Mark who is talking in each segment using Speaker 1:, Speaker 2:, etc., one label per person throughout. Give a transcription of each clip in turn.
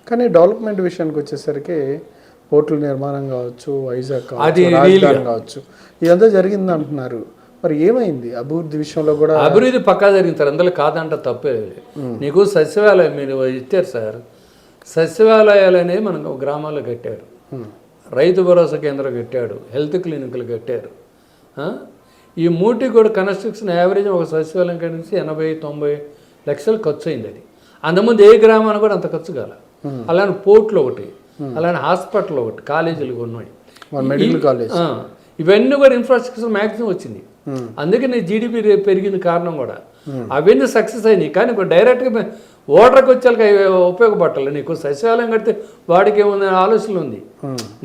Speaker 1: కానీ డెవలప్మెంట్ విషయానికి వచ్చేసరికి పోర్టుల నిర్మాణం కావచ్చు, వైజాగ్ కావచ్చు, రాజధాని కావచ్చు, ఇదంతా జరిగింది అంటున్నారు. మరి ఏమైంది అభివృద్ధి విషయంలో? కూడా
Speaker 2: అభివృద్ధి పక్కా జరిగింది సార్, అందులో కాదంట తప్పే. నీకు సచివాలయం మీరు ఇచ్చారు సార్, సచివాలయాలు అనేవి మనకు గ్రామాల్లో కట్టారు, రైతు భరోసా కేంద్రం కట్టాడు, హెల్త్ క్లినిక్లు కట్టారు. ఈ మూటి కూడా కన్స్ట్రక్షన్ యావరేజ్ ఒక సచివాలయం కట్టించి 80-90 లక్షలు ఖర్చు అయింది. అది అంతకుముందు ఏ గ్రామానికి కూడా అంత ఖర్చు కాల. అలానే పోర్ట్లు ఒకటి, అలానే హాస్పిటల్ ఒకటి, కాలేజీలు ఉన్నాయి,
Speaker 1: మెడికల్ కాలేజ్,
Speaker 2: ఇవన్నీ కూడా ఇన్ఫ్రాస్ట్రక్చర్ మ్యాక్సిమం వచ్చింది. అందుకే నీ జీడిపి పెరిగిన కారణం కూడా అవన్నీ సక్సెస్ అయినాయి. కానీ ఇప్పుడు డైరెక్ట్గా ఓటర్కి వచ్చేకి ఉపయోగపడాలి. నీకు సచివాలయం కడితే వాడికి ఏముంది ఆలోచన ఉంది,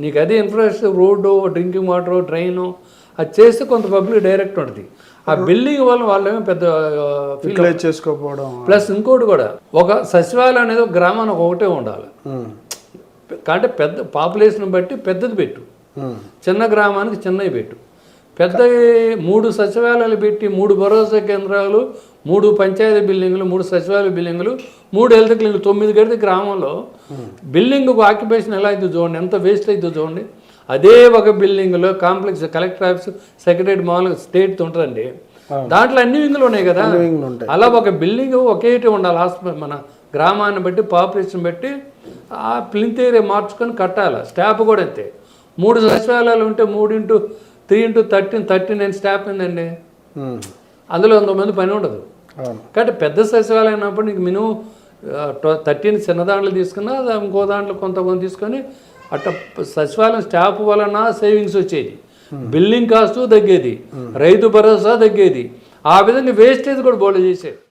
Speaker 2: నీకు అది infrastructure, road, drinking water, train అది చేస్తే కొంత పబ్లిక్ డైరెక్ట్ ఉంటుంది. ఆ బిల్డింగ్ వల్ల వాళ్ళేమో పెద్ద
Speaker 1: ఫీల్ చేసుకోకపోవడం.
Speaker 2: ప్లస్ ఇంకోటి కూడా, ఒక సచివాలయం అనేది ఒక గ్రామానికి ఒకటే ఉండాలి. అంటే పెద్ద పాపులేషన్ బట్టి పెద్దది పెట్టు, చిన్న గ్రామానికి చిన్నవి పెట్టు. పెద్ద 3 సచివాలయాలు పెట్టి 3 భరోసా కేంద్రాలు, 3 పంచాయతీ బిల్డింగులు, 3 సచివాలయ బిల్డింగులు, 3 హెల్త్ క్లినిక్లు, 9 గడితే గ్రామంలో బిల్డింగ్ ఆక్యుపేషన్ ఎలా అవుతుందో చూడండి, ఎంత వేస్ట్ అవుతుందో చూడండి. అదే ఒక బిల్డింగ్లో కాంప్లెక్స్, కలెక్టర్ ఆఫీస్, సెక్రటరీ, మామూలుగా స్టేట్ ఉంటుందండి, దాంట్లో అన్ని వింగులు ఉన్నాయి కదా. అలా ఒక బిల్డింగ్ ఒకేటి ఉండాలి. హాస్పిటల్ మన గ్రామాన్ని బట్టి, పాపులేషన్ బట్టి ఆ ప్లింత్ ఏరియా మార్చుకొని కట్టాలి. స్టాఫ్ కూడా అంతే. 3 సచివాలయాలు ఉంటే 3x3x13 స్టాఫ్ ఏందండి, అందులో 100 మంది పని ఉండదు. కాబట్టి పెద్ద సచివాలయం అయినప్పుడు నీకు మినిమం 13 చిన్న దాంట్లో తీసుకున్నా, ఇంకో దాంట్లో కొంతమంది తీసుకొని అట్లా సచివాలయం స్టాఫ్ వలన సేవింగ్స్ వచ్చేది, బిల్డింగ్ కాస్ట్ తగ్గేది, రైతు భరోసా తగ్గేది, ఆ విధంగా వేస్టేజ్ కూడా బోల్డ్ చేసేది.